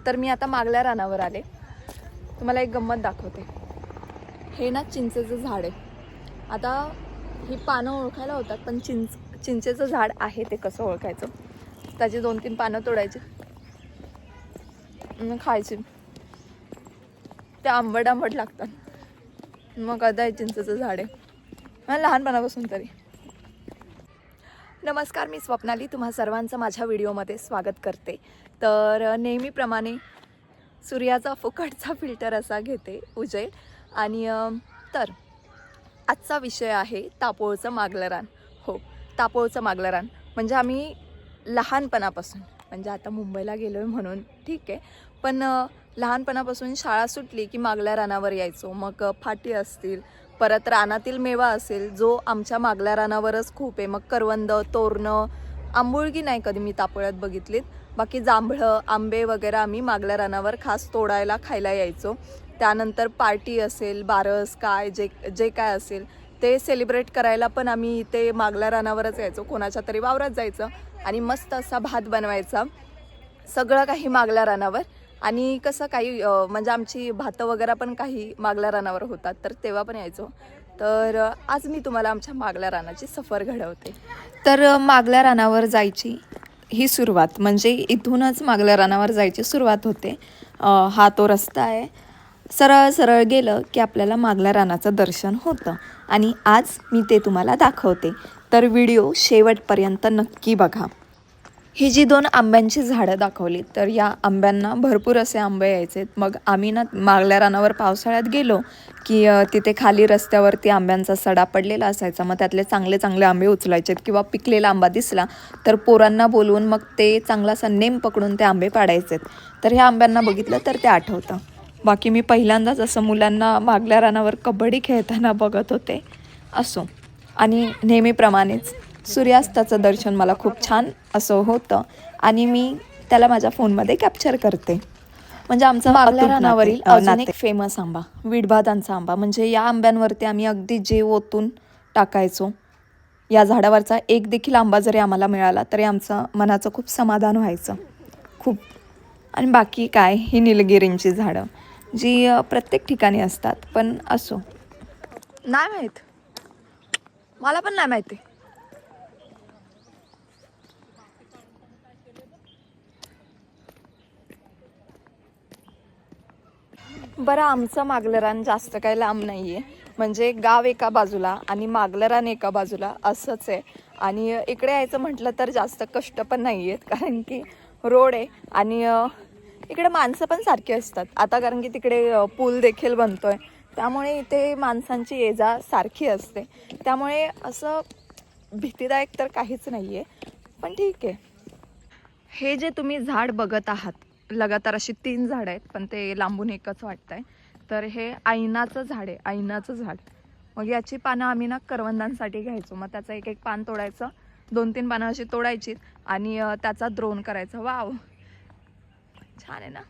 तर मी आता मागल्या रानावर आले. तुम्हाला एक गंमत दाखवते. हे ना चिंचेचं झाड आहे. आता ही पानं ओळखायला होतात, पण चिंचेचं झाड आहे ते कसं ओळखायचं? त्याची 2-3 पानं तोडायची, खायची. ते आंबट आंबट लागतात. मग आता चिंचेचं झाड आहे मला लहानपणापासून तरी. नमस्कार, मी स्वप्नाली. तुम्हा सर्वांचं माझ्या व्हिडिओमध्ये स्वागत करते. तर नेहमीप्रमाणे सूर्याचा फुकटचा फिल्टर असा घेते उजेड. आणि तर आजचा विषय आहे तापोळचं मागलं रान. हो, तापोळचं मागलं रान म्हणजे आम्ही लहानपणापासून, म्हणजे आता मुंबईला गेलो आहे म्हणून ठीक आहे, पण लहानपणापासून शाळा सुटली की मागल्या रानावर यायचो. मग फाटी असतील, परत रानातील मेवा असेल जो आमच्या मागल्या रानावरच खूप आहे. मग करवंद, तोरणं, आंबोळगी नाही कधी मी तापोळ्यात बघितलीत. बाकी जांभळं, आंबे वगैरे आम्ही मागल्या रानावर खास तोडायला खायला यायचो. त्यानंतर पार्टी असेल, बारस काय जे काय असेल ते सेलिब्रेट करायला पण आम्ही इथे मागल्या रानावरच यायचो. कोणाच्या तरी वावरात जायचं आणि मस्त असा भात बनवायचा, सगळं काही मागल्या रानावर. आणि कसं काही म्हणजे आमची भातं वगैरे पण काही मागल्या रानावर होतात, तर तेव्हा पण यायचो. तर आज मी तुम्हाला आमच्या मागल्या रानाची सफर घडवते. तर मागल्या रानावर जायची ही सुरुवात म्हणजे इथूनच मागल्या रानावर जायची सुरुवात होते. हा तो रस्ता आहे. सरळ सरळ गेलं की आपल्याला मागल्या रानाचं दर्शन होतं आणि आज मी ते तुम्हाला दाखवते. तर व्हिडिओ शेवटपर्यंत नक्की बघा. ही जी 2 आंब्यांची झाडं दाखवली, तर या आंब्यांना भरपूर असे आंबे यायचे. मग आम्ही ना मागल्या रानावर पावसाळ्यात गेलो की तिथे खाली रस्त्यावरती आंब्यांचा सडा पडलेला असायचा. मग त्यातले चांगले चांगले आंबे उचलायचेत किंवा पिकलेला आंबा दिसला तर पोरांना बोलवून मग ते चांगलासा नेम पकडून ते आंबे पाडायचेत. तर ह्या आंब्यांना बघितलं तर ते आठवतं. बाकी मी पहिल्यांदाच असं मुलांना मागल्या रानावर कबड्डी खेळताना बघत होते. असो, आणि नेहमीप्रमाणेच सूर्यास्ताचं दर्शन मला खूप छान असं होतं आणि मी त्याला माझ्या फोनमध्ये कॅप्चर करते. म्हणजे आमचा मागल्या रानावरील अजून एक फेमस आंबा विडभादांचा आंबा. म्हणजे या आंब्यांवरती आम्ही अगदी जीव ओतून टाकायचो. या झाडावरचा एक देखील आंबा जरी आम्हाला मिळाला तरी आमचं मनाचं खूप समाधान व्हायचं खूप. आणि बाकी काय, ही निलगिरींची झाडं जी प्रत्येक ठिकाणी असतात, पण असो, नाही माहीत, मला पण नाही माहिती. बरं, आमचं मागलं रान जास्त काही लांब नाही आहे. म्हणजे गाव एका बाजूला आणि मागलं रान एका बाजूला असंच आहे. आणि इकडे यायचं म्हटलं तर जास्त कष्ट पण नाही आहेत, कारण की रोड आहे. आणि इकडे माणसं पण सारखी असतात आता, कारण की तिकडे पूल देखील बनतोय, त्यामुळे इथे माणसांची ये जा सारखी असते. त्यामुळे असं भीतीदायक तर काहीच नाही आहे, पण ठीक आहे. हे जे तुम्ही झाड बघत आहात, लगातार अशी 3 झाडं आहेत, पण ते लांबून एकच वाटतंय. तर हे ऐनाचं झाड आहे, ऐनाचं झाड. मग याची पानं आम्ही ना करवंदांसाठी घ्यायचो. मग त्याचं एक पान तोडायचं, 2-3 पानं अशी तोडायची आणि त्याचा द्रोण करायचा. वाव, छान आहे ना.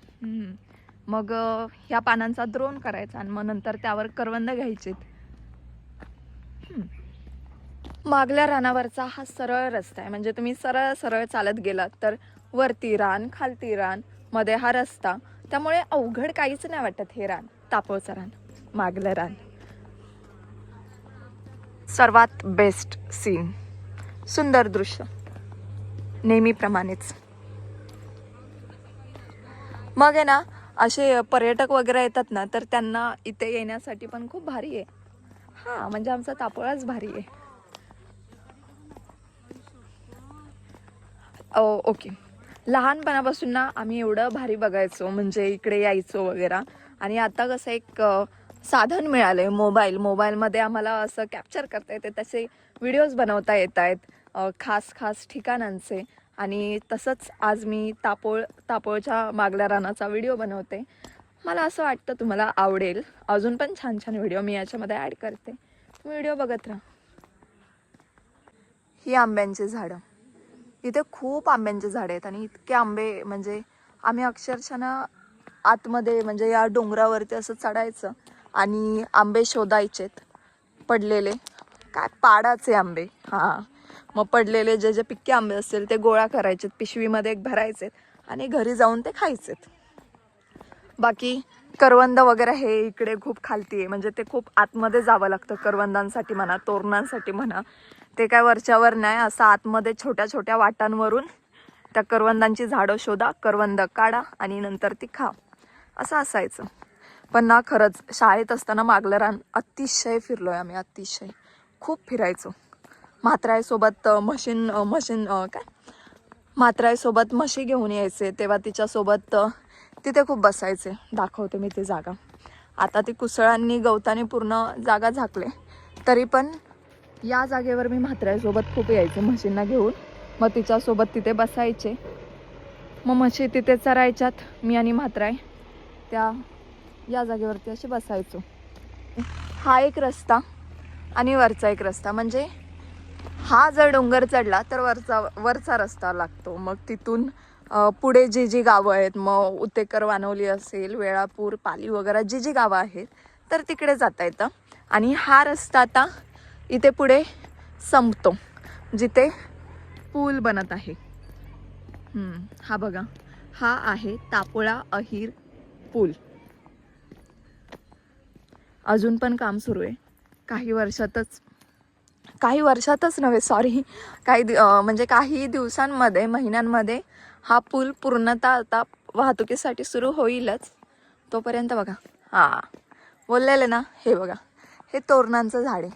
मग ह्या पानांचा द्रोण करायचा आणि मग नंतर त्यावर करवंद घ्यायचीत. मागल्या रानावरचा हा सरळ रस्ता आहे. म्हणजे तुम्ही सरळ सरळ चालत गेलात तर वरती रान, खालती रान, मध्ये हा रस्ता. त्यामुळे अवघड काहीच नाही वाटत. हे रान, तापोळचं रान, मागलं रान, सर्वात बेस्ट सीन, सुंदर दृश्य नेहमीप्रमाणेच. मग आहे ना, असे पर्यटक वगैरे येतात ना, तर त्यांना इथे येण्यासाठी पण खूप भारी आहे. हां, म्हणजे आमचा तापोळाच भारी आहे. ओके, लहानपणापासून ना आम्ही एवढं भारी बघायचो, म्हणजे इकडे यायचो वगैरे. आणि आता कसं एक साधन मिळालं आहे, मोबाईलमध्ये आम्हाला असं कॅप्चर करता येते, तसे व्हिडिओज बनवता येत आहेत खास खास ठिकाणांचे. आणि तसंच आज मी तापोळच्या मागल्या रानाचा व्हिडिओ बनवते. मला असं वाटतं तुम्हाला आवडेल. अजून पण छान छान व्हिडिओ मी याच्यामध्ये ॲड करते, तुम्ही व्हिडिओ बघत राहा. ही आंब्यांची झाडं, इथे खूप आंब्यांचे झाडे आहेत आणि इतके आंबे, म्हणजे आम्ही अक्षरशः ना आतमध्ये, म्हणजे या डोंगरावरती असं चढायचं आणि आंबे शोधायचेत पडलेले. काय पाडाचे आंबे, हां. मग पडलेले जे पिक्के आंबे असतील ते गोळा करायचेत, पिशवीमध्ये एक भरायचेत आणि घरी जाऊन ते खायचेत. बाकी करवंद वगैरे हे इकडे खूप खालती आहे, म्हणजे ते खूप आतमध्ये जावं लागतं करवंदांसाठी म्हणा, तोरणांसाठी म्हणा. ते काय वरच्यावर नाही, असं आतमध्ये छोट्या छोट्या वाटांवरून त्या करवंदांची झाडं शोधा, करवंद काढा आणि नंतर ती खा, असं असायचं. पण ना खरंच शाळेत असताना मागलं रान अतिशय फिरलोय आम्ही, अतिशय खूप फिरायचो. म्हात्र्यासोबत म्हात्र्यासोबत म्हशी घेऊन यायचे, तेव्हा तिच्यासोबत तिथे खूप बसायचे. दाखवते मी ती जागा. आता ती कुसळांनी गवताने पूर्ण जागा झाकले, तरी पण या जागेवर मी म्हात्र्यासोबत खूप यायचे म्हशींना घेऊन. मग तिच्यासोबत तिथे बसायचे, मग म्हशी तिथे चरायच्यात, मी आणि म्हात्र्या त्या या जागेवरती अशी बसायचो. हा एक रस्ता आणि वरचा एक रस्ता, म्हणजे हा जर डोंगर चढला तर वरचा रस्ता लागतो. मग तिथून पुढे जी गावं आहेत, मग उतेकर, वानवली असेल, वेळापूर, पाली वगैरे जी गावं आहेत तर तिकडे जाता येतं. आणि हा रस्ता आता इथे पुढे संपतो, जिथे पूल बनत आहे. हा बघा, हा आहे तापोळा अहिर पूल. अजून पण काम सुरू आहे. काही वर्षातच नव्हे, सॉरी, म्हणजे काही दिवसांमध्ये, महिन्यांमध्ये हा पूल पूर्णतः आता वाहतुकीसाठी सुरू होईलच. तोपर्यंत बघा, हां बोललेले ना, हे बघा, हे तोरणांचं झाड आहे,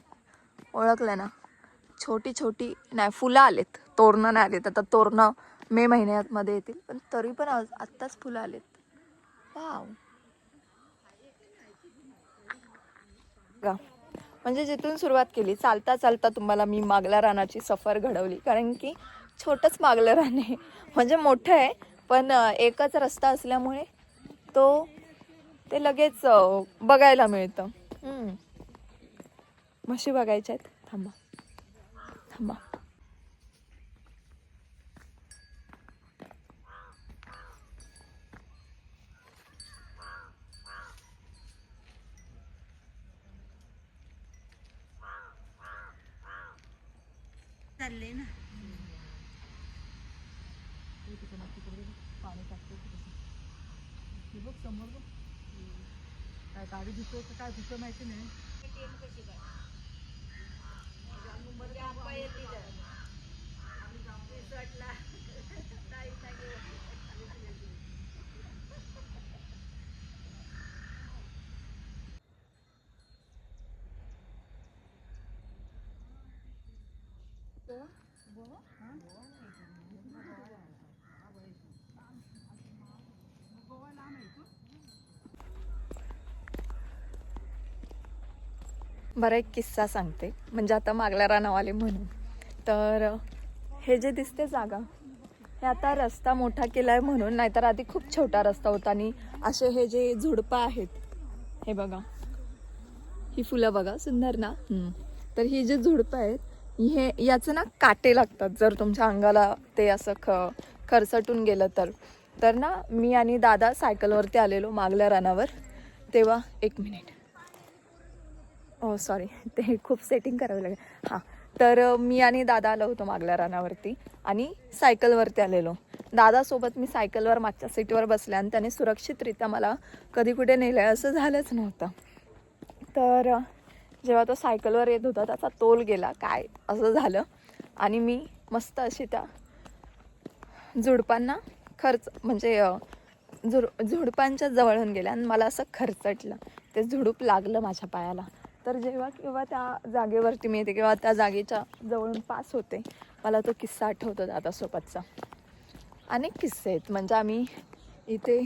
ओळखलं ना. छोटी छोटी नाही, फुलं आलेत, तोरणं नाही आलेत. आता तोरणं मे महिन्यामध्ये येतील, पण तरी पण आत्ताच फुलं आलेत. वाव. म्हणजे जिथून सुरुवात केली, चालता चालता तुम्हाला मी मागला रानाची सफर घडवली. कारण की छोटंच मागलं रान आहे, म्हणजे मोठं आहे, पण एकच रस्ता असल्यामुळे ते लगेच बघायला मिळतं. म्हशी बघायच्या आहेत, थांबा. चालले ना. पाणी टाकतो बघ समोर, बघ काय गाडी दिसतोय का, काय दिसतं माहिती नाही. बरं, एक किस्सा सांगते, म्हणजे आता मागल्या रानावाले म्हणून. तर हे जे दिसते जागा, हे आता रस्ता मोठा केला आहे म्हणून, नाहीतर आधी खूप छोटा रस्ता होता. आणि असे हे जे झुडपं आहेत, हे बघा, ही फुलं बघा, सुंदर ना. तर ही जे झुडपं आहेत, याचं ना काटे लागतात जर तुमच्या अंगाला ते असं खरचटून गेलं तर ना, मी आणि दादा सायकलवरती आलेलो मागल्या रानावर तेव्हा. एक मिनिट, सॉरी, ते खूप सेटिंग करावं लागेल. हां, तर मी आणि दादा आलो होतो मागल्या रानावरती आणि सायकलवरती आलेलो. दादासोबत मी सायकलवर मागच्या सीटवर बसले आणि त्याने सुरक्षितरित्या मला कधी कुठे नेलं आहे असं झालंच नव्हतं. तर जेव्हा तो सायकलवर येत होता, त्याचा तोल गेला काय असं झालं, आणि मी मस्त अशी त्या झुडपांना म्हणजे झुडपांच्या जवळून गेल्या आणि मला असं खरचटलं, ते झुडूप लागलं माझ्या पायाला. तर जेव्हा किंवा त्या जागेवरती मी येते किंवा त्या जागेच्या जवळून पास होते, मला तो किस्सा आठवतो दादासोबतचा. अनेक किस्से आहेत, म्हणजे आम्ही इथे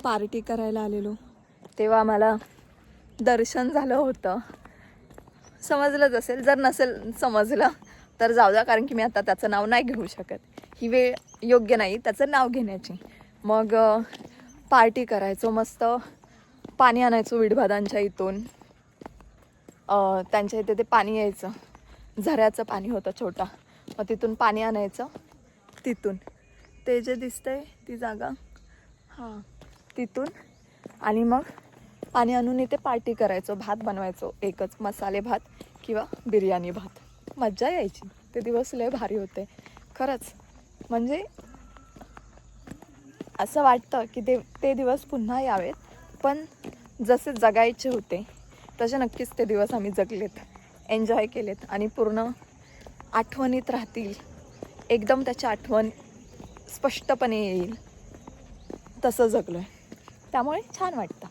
पार्टी करायला आलेलो तेव्हा मला दर्शन झालं होतं. समजलंच असेल, जर नसेल समजलं तर जाऊ द्या, कारण की मी आता त्याचं नाव नाही घेऊ शकत, ही वेळ योग्य नाही त्याचं नाव घेण्याची. मग पार्टी करायचो, मस्त पाणी आणायचो विडभादांच्या इथून. त्यांच्या इथे ते पाणी यायचं, झऱ्याचं पाणी होतं छोटा, मग तिथून पाणी आणायचं. तिथून ते जे दिसतंय ती जागा, हां, तिथून. आणि मग पाणी आणून इथे पार्टी करायचो, भात बनवायचो, एकच मसाले भात किंवा बिर्याणी भात. मज्जा यायची, ते दिवस लय भारी होते खरंच. म्हणजे असं वाटतं की ते दिवस पुन्हा यावेत, पण जसे जगायचे होते तसे नक्कीच ते दिवस आम्ही जगलेत, एन्जॉय केलेत आणि पूर्ण आठवणीत राहतील. एकदम त्याची आठवण स्पष्टपणे येईल तसं जगलो आहे, त्यामुळे छान वाटतं.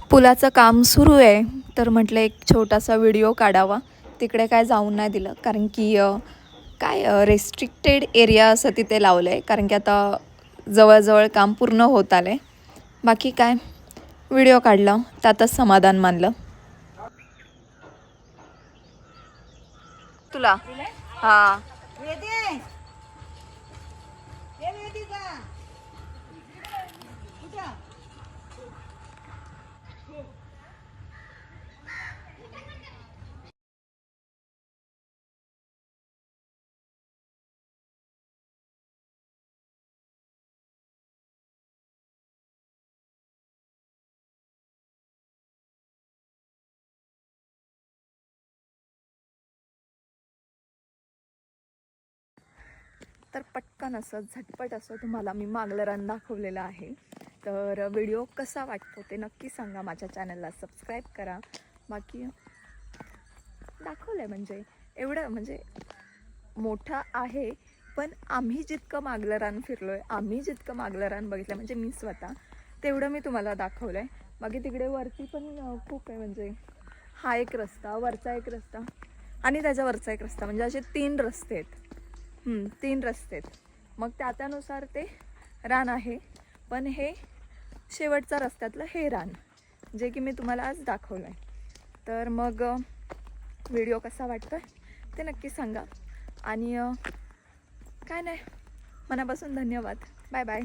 पुलाचं काम सुरू आहे, तर म्हटलं एक छोटासा व्हिडिओ काढावा. तिकडे काय जाऊन नाही दिलं, कारण की काय रेस्ट्रिक्टेड एरिया असं तिथे लावलं आहे, कारण की आता जवळजवळ काम पूर्ण होत आलं आहे. बाकी काय व्हिडिओ काढला, त्यातच समाधान मानलं. तुला हां तर पटकन असं झटपट असं तुम्हाला मी मागलं रान दाखवलेलं आहे. तर व्हिडिओ कसा वाटतो ते नक्की सांगा. माझ्या चॅनलला सबस्क्राईब करा. बाकी दाखवलं आहे म्हणजे एवढं म्हणजे मोठा आहे, पण आम्ही जितकं मागलं रान फिरलो आहे, आम्ही जितकं मागलं रान बघितलं म्हणजे मी स्वतः, तेवढं मी तुम्हाला दाखवलं आहे. बाकी तिकडे वरती पण खूप आहे, म्हणजे हा एक रस्ता, वरचा एक रस्ता आणि त्याच्यावरचा एक रस्ता, म्हणजे असे 3 रस्ते आहेत. 3 रस्ते आहेत. मग त्यानुसार ते रान आहे, पण हे शेवटचा रस्त्यातलं हे रान जे की मी तुम्हाला आज दाखवलं आहे. तर मग व्हिडिओ कसा वाटतो आहे ते नक्की सांगा. आणि काय नाही, मनापासून धन्यवाद. Bye bye.